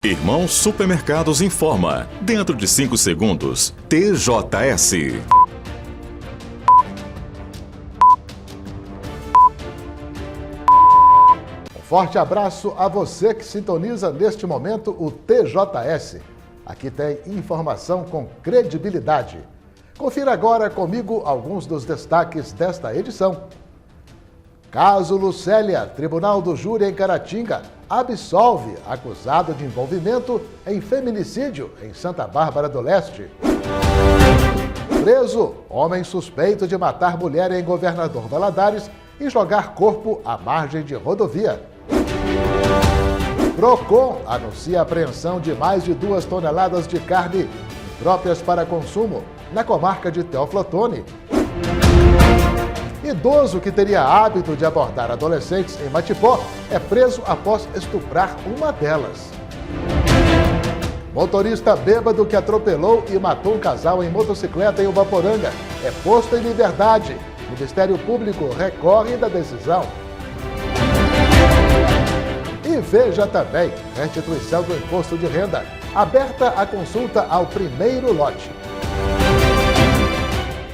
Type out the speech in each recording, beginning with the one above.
Irmão Supermercados informa. Dentro de 5 segundos. TJS. Um forte abraço a você que sintoniza neste momento o TJS. Aqui tem informação com credibilidade. Confira agora comigo alguns dos destaques desta edição. Caso Lucélia, Tribunal do Júri em Caratinga, absolve acusado de envolvimento em feminicídio em Santa Bárbara do Leste. Preso, homem suspeito de matar mulher em Governador Valadares e jogar corpo à margem de rodovia. Procon anuncia a apreensão de mais de 2 toneladas de carne impróprias para consumo na comarca de Teófilo Otoni. Idoso que teria hábito de abordar adolescentes em Matipó é preso após estuprar uma delas. Motorista bêbado que atropelou e matou um casal em motocicleta em Ubaporanga é posto em liberdade. O Ministério Público recorre da decisão. E veja também, restituição do imposto de renda, aberta a consulta ao primeiro lote.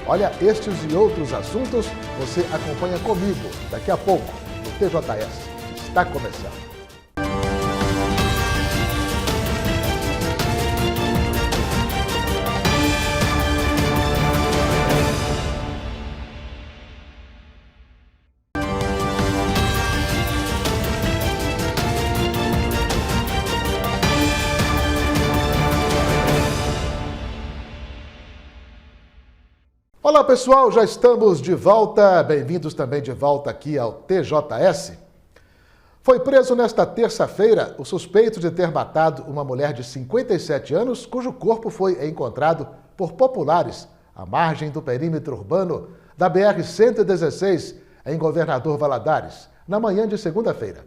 Olha, estes e outros assuntos você acompanha comigo daqui a pouco no TJS. Está começando. Olá pessoal, já estamos de volta, bem-vindos também de volta aqui ao TJS. Foi preso nesta terça-feira o suspeito de ter matado uma mulher de 57 anos, cujo corpo foi encontrado por populares à margem do perímetro urbano da BR-116, em Governador Valadares, na manhã de segunda-feira.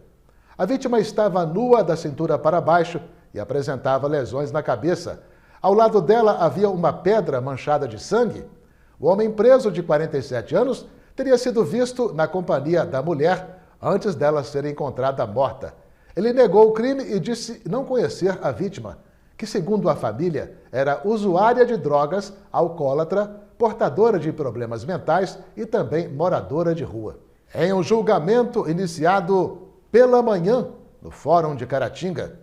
A vítima estava nua da cintura para baixo e apresentava lesões na cabeça. Ao lado dela havia uma pedra manchada de sangue. O homem preso, de 47 anos, teria sido visto na companhia da mulher antes dela ser encontrada morta. Ele negou o crime e disse não conhecer a vítima, que, segundo a família, era usuária de drogas, alcoólatra, portadora de problemas mentais e também moradora de rua. Em um julgamento iniciado pela manhã no Fórum de Caratinga,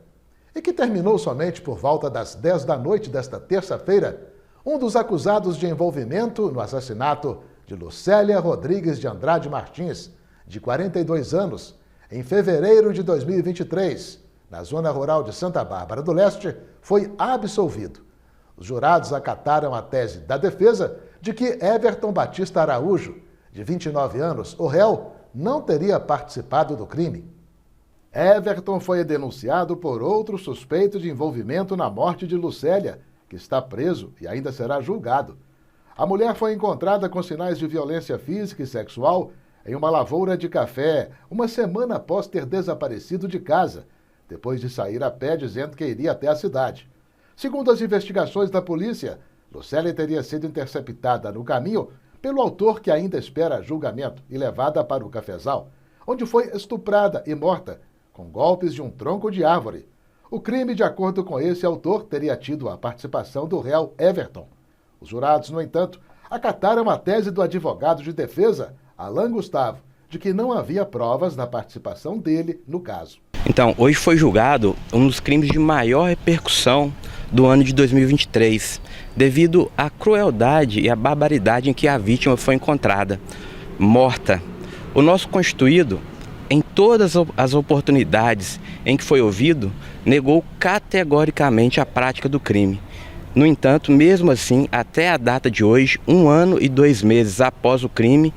e que terminou somente por volta das 10 da noite desta terça-feira, um dos acusados de envolvimento no assassinato de Lucélia Rodrigues de Andrade Martins, de 42 anos, em fevereiro de 2023, na zona rural de Santa Bárbara do Leste, foi absolvido. Os jurados acataram a tese da defesa de que Everton Batista Araújo, de 29 anos, o réu, não teria participado do crime. Everton foi denunciado por outro suspeito de envolvimento na morte de Lucélia, que está preso e ainda será julgado. A mulher foi encontrada com sinais de violência física e sexual em uma lavoura de café, uma semana após ter desaparecido de casa, depois de sair a pé dizendo que iria até a cidade. Segundo as investigações da polícia, Lucélia teria sido interceptada no caminho pelo autor que ainda espera julgamento e levada para o cafezal, onde foi estuprada e morta com golpes de um tronco de árvore. O crime, de acordo com esse autor, teria tido a participação do réu Everton. Os jurados, no entanto, acataram a tese do advogado de defesa, Alan Gustavo, de que não havia provas da participação dele no caso. Então, hoje foi julgado um dos crimes de maior repercussão do ano de 2023, devido à crueldade e à barbaridade em que a vítima foi encontrada, morta. O nosso constituído, em todas as oportunidades em que foi ouvido, negou categoricamente a prática do crime. No entanto, mesmo assim, até a data de hoje, 1 ano e 2 meses após o crime,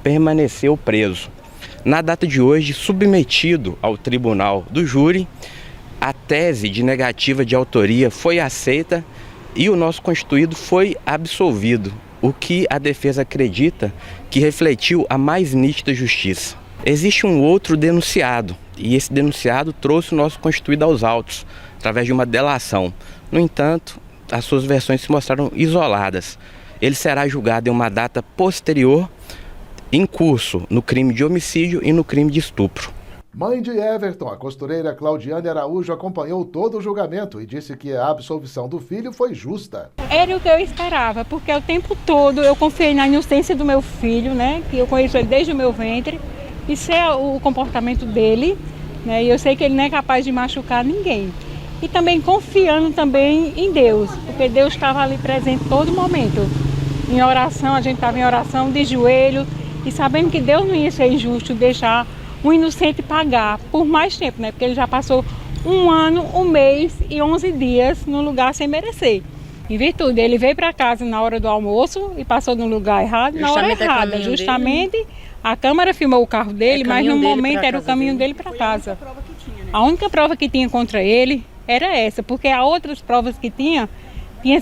permaneceu preso. Na data de hoje, submetido ao tribunal do júri, a tese de negativa de autoria foi aceita e o nosso constituído foi absolvido, o que a defesa acredita que refletiu a mais nítida justiça. Existe um outro denunciado, e esse denunciado trouxe o nosso constituído aos autos, através de uma delação. No entanto, as suas versões se mostraram isoladas. Ele será julgado em uma data posterior, em curso, no crime de homicídio e no crime de estupro. Mãe de Everton, a costureira Claudiane Araújo acompanhou todo o julgamento e disse que a absolvição do filho foi justa. Era o que eu esperava, porque o tempo todo eu confiei na inocência do meu filho, né? Que eu conheço ele desde o meu ventre, e sei o comportamento dele, né? E eu sei que ele não é capaz de machucar ninguém. E também confiando também em Deus, porque Deus estava ali presente todo momento. Em oração, a gente estava em oração de joelho e sabendo que Deus não ia ser injusto deixar um inocente pagar por mais tempo, né? Porque ele já passou 1 ano, 1 mês e 11 dias no lugar sem merecer. Em virtude, ele veio para casa na hora do almoço e passou no lugar errado, na hora errada. Justamente, a câmera filmou o carro dele, mas no momento era o caminho dele para casa. A única prova que tinha contra ele era essa, porque as outras provas que tinha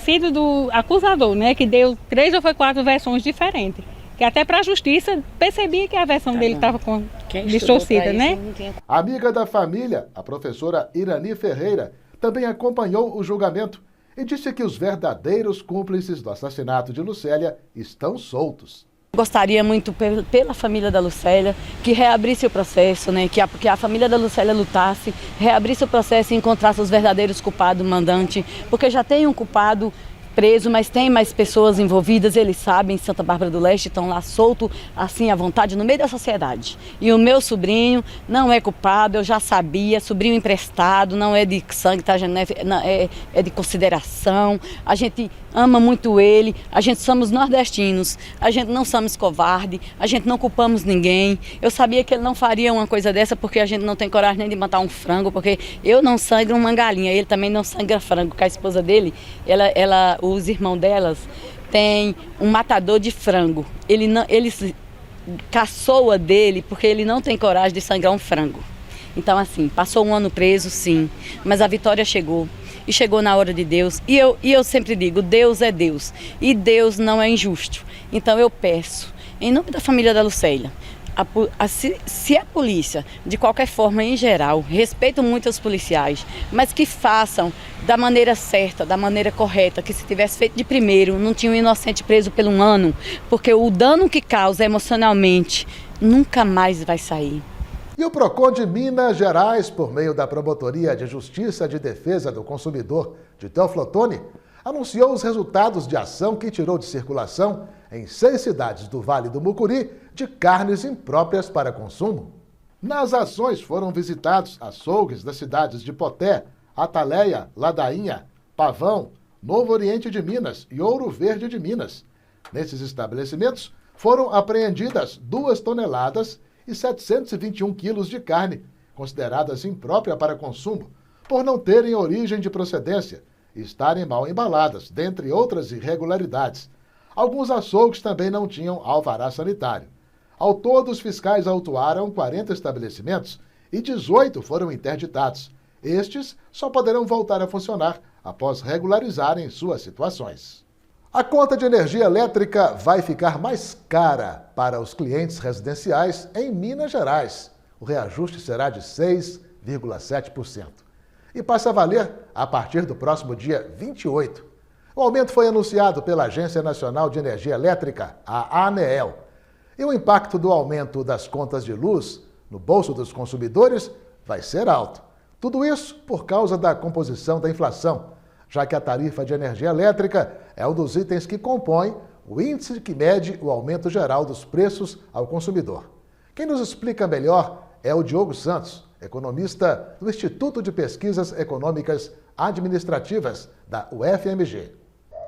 sido do acusador, né? Que deu 3 ou 4 versões diferentes. Que até para a justiça percebia que a versão dele estava distorcida, né? Amiga da família, a professora Irani Ferreira, também acompanhou o julgamento e disse que os verdadeiros cúmplices do assassinato de Lucélia estão soltos. Gostaria muito pela família da Lucélia que reabrisse o processo, né? Que a família da Lucélia lutasse, reabrisse o processo e encontrasse os verdadeiros culpados, mandante, porque já tem um culpado preso, mas tem mais pessoas envolvidas, eles sabem, Santa Bárbara do Leste, estão lá soltos, assim, à vontade, no meio da sociedade. E o meu sobrinho não é culpado, eu já sabia, sobrinho emprestado, não é de sangue, tá? É de consideração, a gente ama muito ele, a gente somos nordestinos, a gente não somos covarde, a gente não culpamos ninguém. Eu sabia que ele não faria uma coisa dessa porque a gente não tem coragem nem de matar um frango, porque eu não sangro uma galinha, ele também não sangra frango, porque a esposa os irmãos delas têm um matador de frango. Ele caçoa dele porque ele não tem coragem de sangrar um frango. Então, assim, passou 1 ano preso, sim, mas a vitória chegou. E chegou na hora de Deus. E eu sempre digo, Deus é Deus. E Deus não é injusto. Então eu peço, em nome da família da Lucélia, se a polícia, de qualquer forma, em geral, respeito muito os policiais, mas que façam da maneira certa, da maneira correta, que se tivesse feito de primeiro, não tinha um inocente preso por 1 ano, porque o dano que causa emocionalmente nunca mais vai sair. E o PROCON de Minas Gerais, por meio da Promotoria de Justiça de Defesa do Consumidor de Teoflotone, anunciou os resultados de ação que tirou de circulação em 6 cidades do Vale do Mucuri de carnes impróprias para consumo. Nas ações foram visitados açougues das cidades de Poté, Ataleia, Ladainha, Pavão, Novo Oriente de Minas e Ouro Verde de Minas. Nesses estabelecimentos foram apreendidas 2 toneladas e 721 quilos de carne, consideradas imprópria para consumo, por não terem origem de procedência e estarem mal embaladas, dentre outras irregularidades. Alguns açougues também não tinham alvará sanitário. Ao todo, os fiscais autuaram 40 estabelecimentos e 18 foram interditados. Estes só poderão voltar a funcionar após regularizarem suas situações. A conta de energia elétrica vai ficar mais cara para os clientes residenciais em Minas Gerais. O reajuste será de 6,7%. E passa a valer a partir do próximo dia 28. O aumento foi anunciado pela Agência Nacional de Energia Elétrica, a ANEEL. E o impacto do aumento das contas de luz no bolso dos consumidores vai ser alto. Tudo isso por causa da composição da inflação, já que a tarifa de energia elétrica é um dos itens que compõe o índice que mede o aumento geral dos preços ao consumidor. Quem nos explica melhor é o Diogo Santos, economista do Instituto de Pesquisas Econômicas Administrativas da UFMG.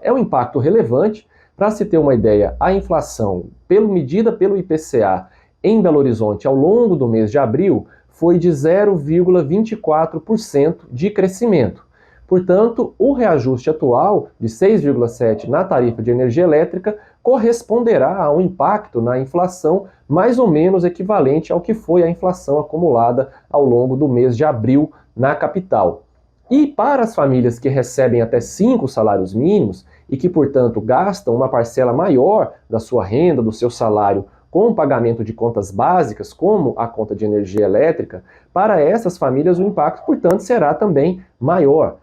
É um impacto relevante. Para se ter uma ideia, a inflação, medida pelo IPCA em Belo Horizonte ao longo do mês de abril, foi de 0,24% de crescimento. Portanto, o reajuste atual de 6,7% na tarifa de energia elétrica corresponderá a um impacto na inflação mais ou menos equivalente ao que foi a inflação acumulada ao longo do mês de abril na capital. E para as famílias que recebem até 5 salários mínimos e que, portanto, gastam uma parcela maior da sua renda, do seu salário, com o pagamento de contas básicas, como a conta de energia elétrica, para essas famílias o impacto, portanto, será também maior.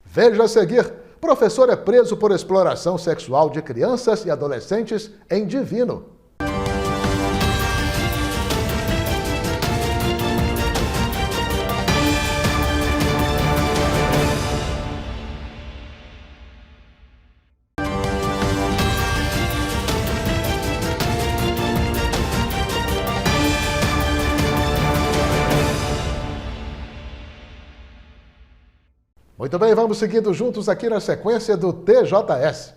Veja a seguir: professor é preso por exploração sexual de crianças e adolescentes em Divino. Muito bem, vamos seguindo juntos aqui na sequência do TJS.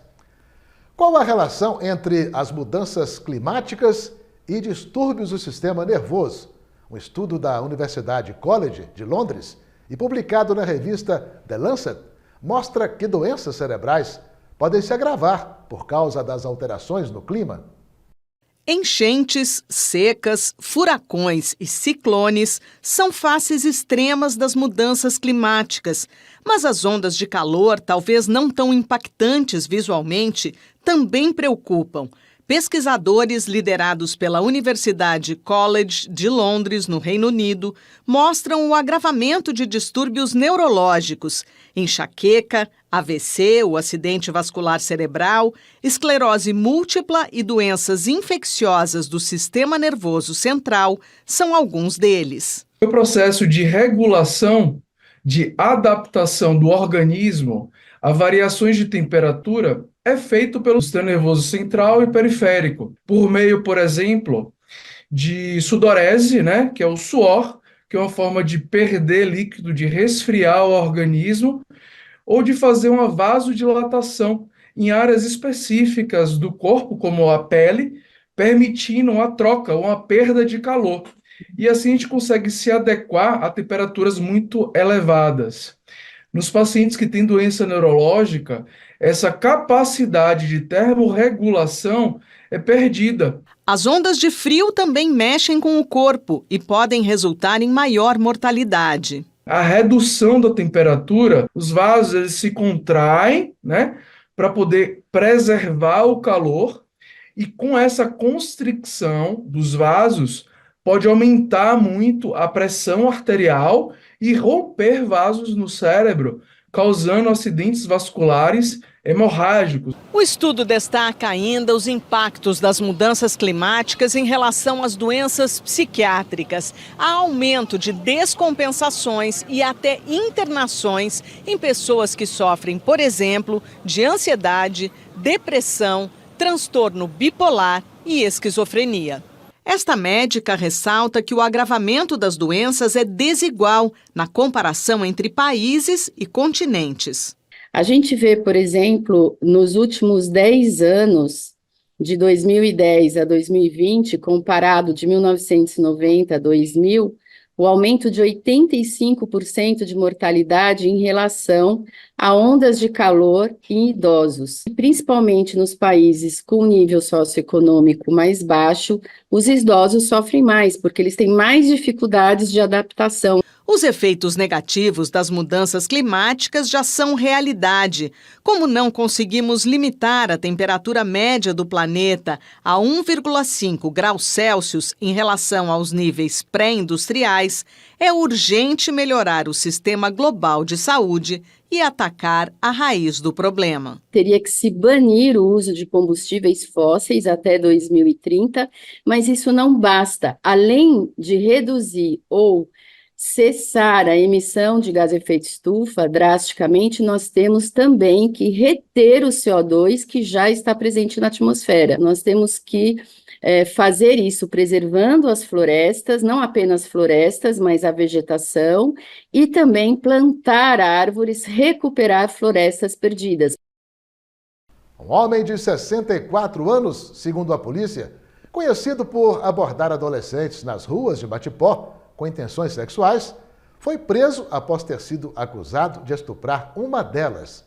Qual a relação entre as mudanças climáticas e distúrbios do sistema nervoso? Um estudo da Universidade College de Londres e publicado na revista The Lancet mostra que doenças cerebrais podem se agravar por causa das alterações no clima. Enchentes, secas, furacões e ciclones são faces extremas das mudanças climáticas, mas as ondas de calor, talvez não tão impactantes visualmente, também preocupam. Pesquisadores liderados pela Universidade College de Londres, no Reino Unido, mostram o agravamento de distúrbios neurológicos, enxaqueca, AVC, o acidente vascular cerebral, esclerose múltipla e doenças infecciosas do sistema nervoso central são alguns deles. O processo de regulação, de adaptação do organismo a variações de temperatura é feito pelo sistema nervoso central e periférico, por meio, por exemplo, de sudorese, que é o suor, que é uma forma de perder líquido, de resfriar o organismo, ou de fazer uma vasodilatação em áreas específicas do corpo, como a pele, permitindo uma troca, uma perda de calor. E assim a gente consegue se adequar a temperaturas muito elevadas. Nos pacientes que têm doença neurológica, essa capacidade de termorregulação é perdida. As ondas de frio também mexem com o corpo e podem resultar em maior mortalidade. A redução da temperatura, os vasos eles se contraem, para poder preservar o calor, e com essa constricção dos vasos, pode aumentar muito a pressão arterial e romper vasos no cérebro, causando acidentes vasculares hemorrágicos. O estudo destaca ainda os impactos das mudanças climáticas em relação às doenças psiquiátricas. Há aumento de descompensações e até internações em pessoas que sofrem, por exemplo, de ansiedade, depressão, transtorno bipolar e esquizofrenia. Esta médica ressalta que o agravamento das doenças é desigual na comparação entre países e continentes. A gente vê, por exemplo, nos últimos 10 anos, de 2010 a 2020, comparado de 1990 a 2000, o aumento de 85% de mortalidade em relação a ondas de calor em idosos. Principalmente nos países com nível socioeconômico mais baixo, os idosos sofrem mais, porque eles têm mais dificuldades de adaptação. Os efeitos negativos das mudanças climáticas já são realidade. Como não conseguimos limitar a temperatura média do planeta a 1,5 graus Celsius em relação aos níveis pré-industriais, é urgente melhorar o sistema global de saúde e atacar a raiz do problema. Teria que se banir o uso de combustíveis fósseis até 2030, mas isso não basta. Além de reduzir ou cessar a emissão de gás efeito estufa drasticamente, nós temos também que reter o CO2 que já está presente na atmosfera. Nós temos que fazer isso preservando as florestas, não apenas florestas, mas a vegetação, e também plantar árvores, recuperar florestas perdidas. Um homem de 64 anos, segundo a polícia, conhecido por abordar adolescentes nas ruas de Matipó com intenções sexuais, foi preso após ter sido acusado de estuprar uma delas.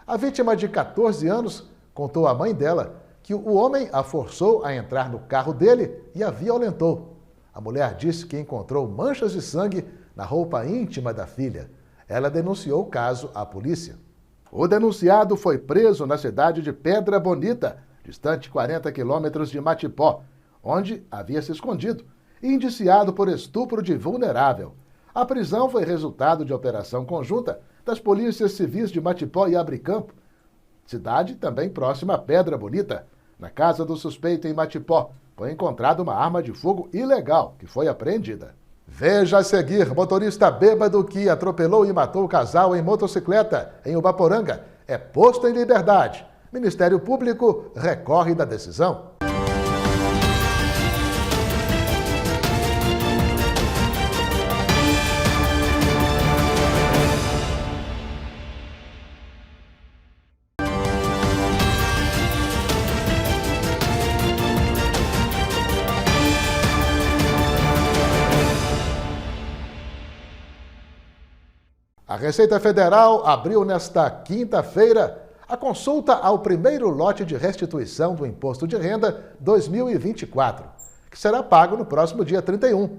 A vítima, de 14 anos, contou à mãe dela que o homem a forçou a entrar no carro dele e a violentou. A mulher disse que encontrou manchas de sangue na roupa íntima da filha. Ela denunciou o caso à polícia. O denunciado foi preso na cidade de Pedra Bonita, distante 40 quilômetros de Matipó, onde havia se escondido, e indiciado por estupro de vulnerável. A prisão foi resultado de operação conjunta das polícias civis de Matipó e Abricampo, cidade também próxima a Pedra Bonita. Na casa do suspeito em Matipó, foi encontrada uma arma de fogo ilegal, que foi apreendida. Veja a seguir: motorista bêbado que atropelou e matou o casal em motocicleta em Ubaporanga é posto em liberdade. Ministério Público recorre da decisão. Receita Federal abriu nesta quinta-feira a consulta ao primeiro lote de restituição do Imposto de Renda 2024, que será pago no próximo dia 31.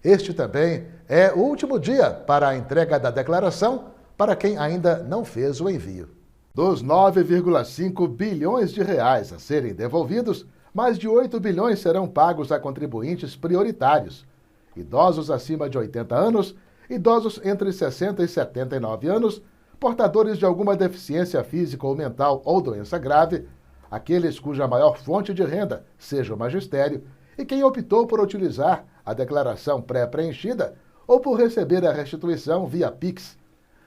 Este também é o último dia para a entrega da declaração para quem ainda não fez o envio. Dos 9,5 bilhões de reais a serem devolvidos, mais de 8 bilhões serão pagos a contribuintes prioritários: idosos acima de 80 anos, idosos entre 60 e 79 anos, portadores de alguma deficiência física ou mental ou doença grave, aqueles cuja maior fonte de renda seja o magistério e quem optou por utilizar a declaração pré-preenchida ou por receber a restituição via Pix.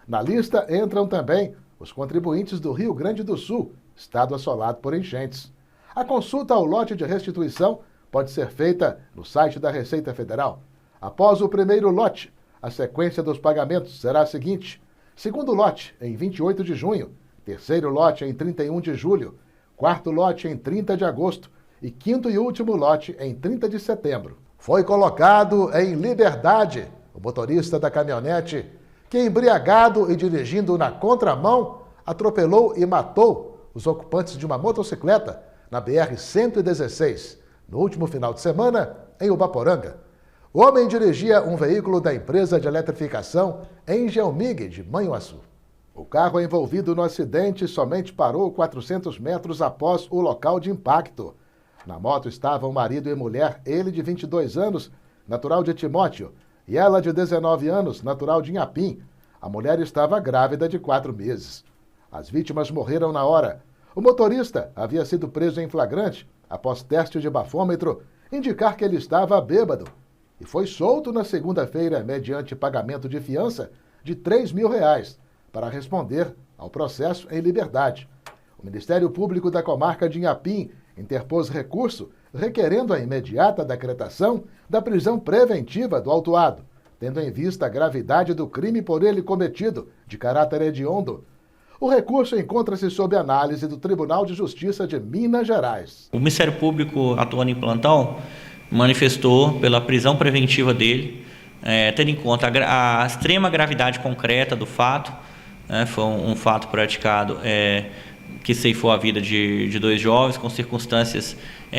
Na lista entram também os contribuintes do Rio Grande do Sul, estado assolado por enchentes. A consulta ao lote de restituição pode ser feita no site da Receita Federal. Após o primeiro lote, a sequência dos pagamentos será a seguinte: segundo lote, em 28 de junho, terceiro lote, em 31 de julho, quarto lote, em 30 de agosto e quinto e último lote, em 30 de setembro. Foi colocado em liberdade o motorista da caminhonete que, embriagado e dirigindo na contramão, atropelou e matou os ocupantes de uma motocicleta na BR-116, no último final de semana, em Ubaporanga. O homem dirigia um veículo da empresa de eletrificação Engelmig, de Manhuaçu. O carro envolvido no acidente somente parou 400 metros após o local de impacto. Na moto estavam marido e mulher, ele de 22 anos, natural de Timóteo, e ela de 19 anos, natural de Inhapim. A mulher estava grávida de 4 meses. As vítimas morreram na hora. O motorista havia sido preso em flagrante após teste de bafômetro indicar que ele estava bêbado e foi solto na segunda-feira mediante pagamento de fiança de R$3.000 para responder ao processo em liberdade. O Ministério Público da comarca de Inhapim interpôs recurso requerendo a imediata decretação da prisão preventiva do autuado, tendo em vista a gravidade do crime por ele cometido, de caráter hediondo. O recurso encontra-se sob análise do Tribunal de Justiça de Minas Gerais. O Ministério Público, atuando em plantão, manifestou pela prisão preventiva dele, tendo em conta a extrema gravidade concreta do fato. Foi um fato praticado que ceifou a vida de 2 jovens, com circunstâncias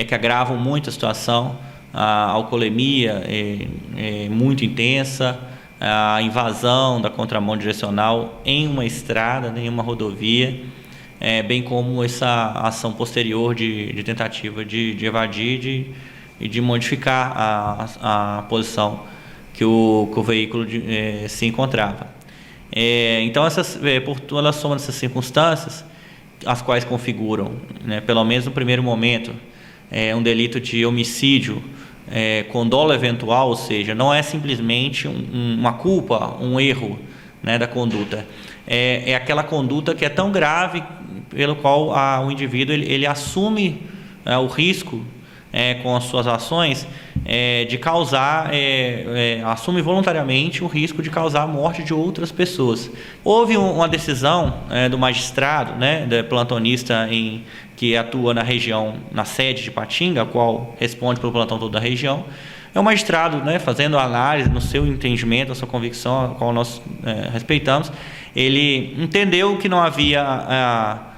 que agravam muito a situação. A alcoolemia muito intensa, a invasão da contramão direcional em uma estrada, em uma rodovia, bem como essa ação posterior de tentativa de evadir e de modificar a posição que o veículo se encontrava. Então, por toda a soma dessas circunstâncias, as quais configuram, pelo menos no primeiro momento, um delito de homicídio com dolo eventual, ou seja, não é simplesmente uma culpa, um erro, da conduta. É aquela conduta que é tão grave pelo qual o indivíduo ele assume o risco com as suas ações de causar, assume voluntariamente o risco de causar a morte de outras pessoas. Houve uma decisão do magistrado, do plantonista que atua na região, na sede de Patinga, a qual responde pelo plantão todo da região. É o magistrado, fazendo análise no seu entendimento, a sua convicção, a qual nós respeitamos. Ele entendeu que não havia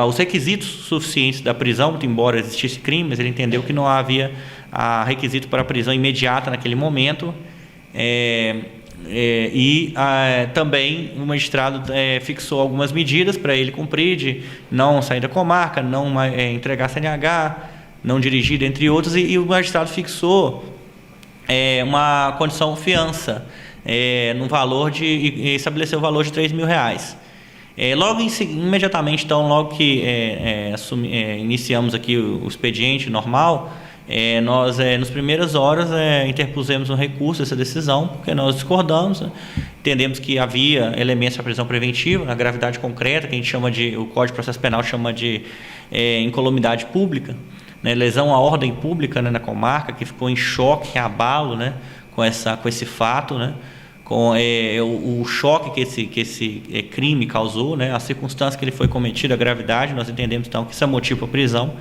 os requisitos suficientes da prisão, muito embora existisse crime, mas ele entendeu que não havia requisito para a prisão imediata naquele momento, também o magistrado fixou algumas medidas para ele cumprir, de não sair da comarca, não entregar CNH, não dirigir, entre outros, e o magistrado fixou uma condição fiança no valor e estabeleceu o valor de R$3.000. Imediatamente, então, logo que iniciamos aqui o expediente normal, nós, nas primeiras horas, interpusemos um recurso a essa decisão, porque nós discordamos, entendemos que havia elementos para prisão preventiva, a gravidade concreta, que a gente chama o Código de Processo Penal chama de incolumidade pública, lesão à ordem pública na comarca, que ficou em choque, em abalo, com esse fato, com o choque que esse crime causou, a circunstância que ele foi cometido, a gravidade. Nós entendemos, então, que isso é motivo para prisão.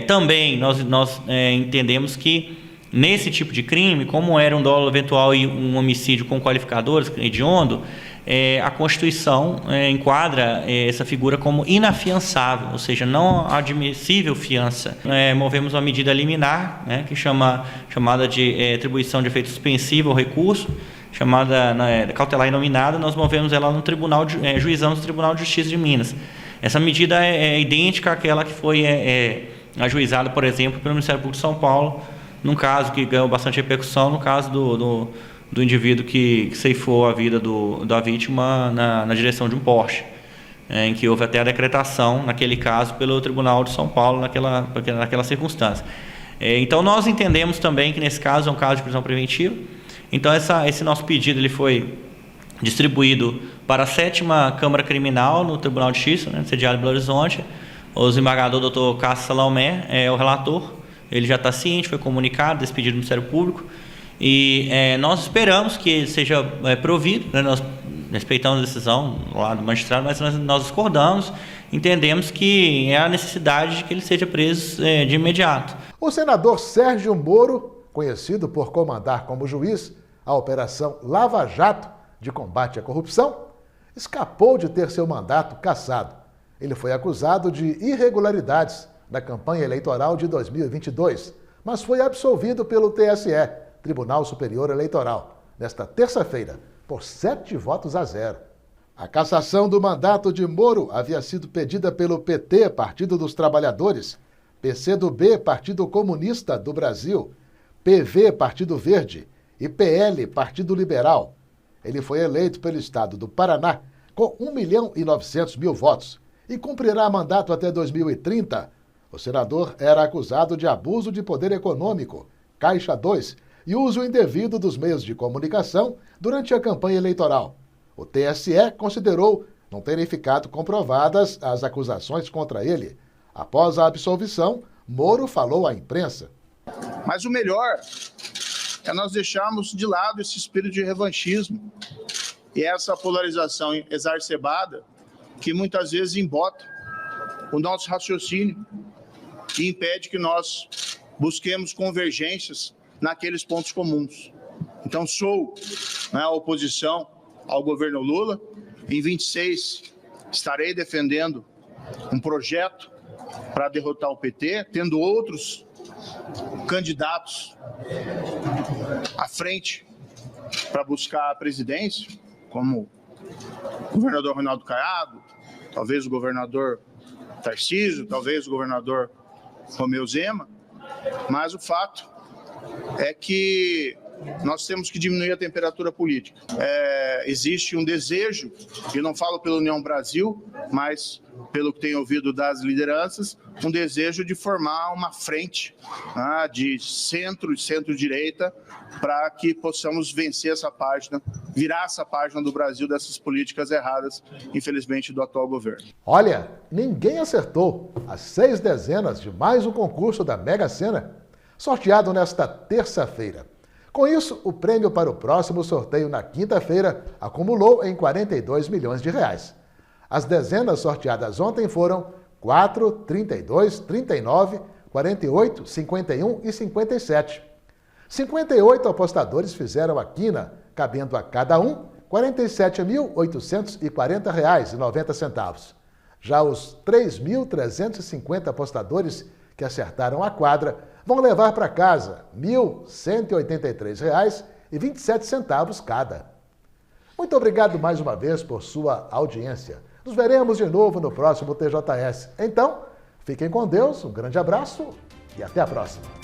Também nós entendemos que nesse tipo de crime, como era um dolo eventual e um homicídio com qualificadores, hediondo, a Constituição enquadra essa figura como inafiançável, ou seja, não admissível fiança. Movemos uma medida liminar, né, que chamada de atribuição de efeito suspensivo ao recurso, chamada cautelar inominada. Nós movemos ela no tribunal, juizamos no Tribunal de Justiça de Minas. Essa medida é idêntica àquela que foi ajuizada, por exemplo, pelo Ministério Público de São Paulo, num caso que ganhou bastante repercussão, no caso do indivíduo que ceifou a vida da vítima na direção de um Porsche, em que houve até a decretação, naquele caso, pelo Tribunal de São Paulo, naquela circunstância. Então, nós entendemos também que, nesse caso, é um caso de prisão preventiva. Então, esse nosso pedido ele foi distribuído para a 7ª Câmara Criminal no Tribunal de Justiça, sediado em Belo Horizonte. O desembargador Dr. Cássio Salomé é o relator, ele já está ciente, foi comunicado desse pedido do Ministério Público. E nós esperamos que ele seja provido, né? Nós respeitamos a decisão lá do magistrado, mas nós discordamos, entendemos que é a necessidade de que ele seja preso de imediato. O senador Sérgio Moro, conhecido por comandar como juiz a Operação Lava Jato de combate à corrupção, escapou de ter seu mandato cassado. Ele foi acusado de irregularidades na campanha eleitoral de 2022, mas foi absolvido pelo TSE, Tribunal Superior Eleitoral, nesta terça-feira, por 7-0. A cassação do mandato de Moro havia sido pedida pelo PT, Partido dos Trabalhadores, PCdoB, Partido Comunista do Brasil, PV, Partido Verde, e PL, Partido Liberal. Ele foi eleito pelo estado do Paraná com 1.900.000 votos e cumprirá mandato até 2030. O senador era acusado de abuso de poder econômico, Caixa 2, e uso indevido dos meios de comunicação durante a campanha eleitoral. O TSE considerou não terem ficado comprovadas as acusações contra ele. Após a absolvição, Moro falou à imprensa. Mas o melhor é nós deixarmos de lado esse espírito de revanchismo e essa polarização exacerbada que muitas vezes embota o nosso raciocínio e impede que nós busquemos convergências naqueles pontos comuns. Então, sou a oposição ao governo Lula. Em 26, estarei defendendo um projeto para derrotar o PT, tendo outros candidatos à frente para buscar a presidência, como o governador Ronaldo Caiado, talvez o governador Tarcísio, talvez o governador Romeu Zema, mas o fato é que nós temos que diminuir a temperatura política. Existe um desejo, e não falo pela União Brasil, mas pelo que tenho ouvido das lideranças, um desejo de formar uma frente de centro e centro-direita para que possamos vencer essa página, virar essa página do Brasil dessas políticas erradas, infelizmente, do atual governo. Olha, ninguém acertou as 6 dezenas de mais um concurso da Mega Sena, sorteado nesta terça-feira. Com isso, o prêmio para o próximo sorteio na quinta-feira acumulou em 42 milhões de reais. As dezenas sorteadas ontem foram 4, 32, 39, 48, 51 e 57. 58 apostadores fizeram a quina, cabendo a cada um R$ 47.840,90. Já os 3.350 apostadores que acertaram a quadra vão levar para casa R$ 1.183,27 cada. Muito obrigado mais uma vez por sua audiência. Nos veremos de novo no próximo TJS. Então, fiquem com Deus, um grande abraço e até a próxima.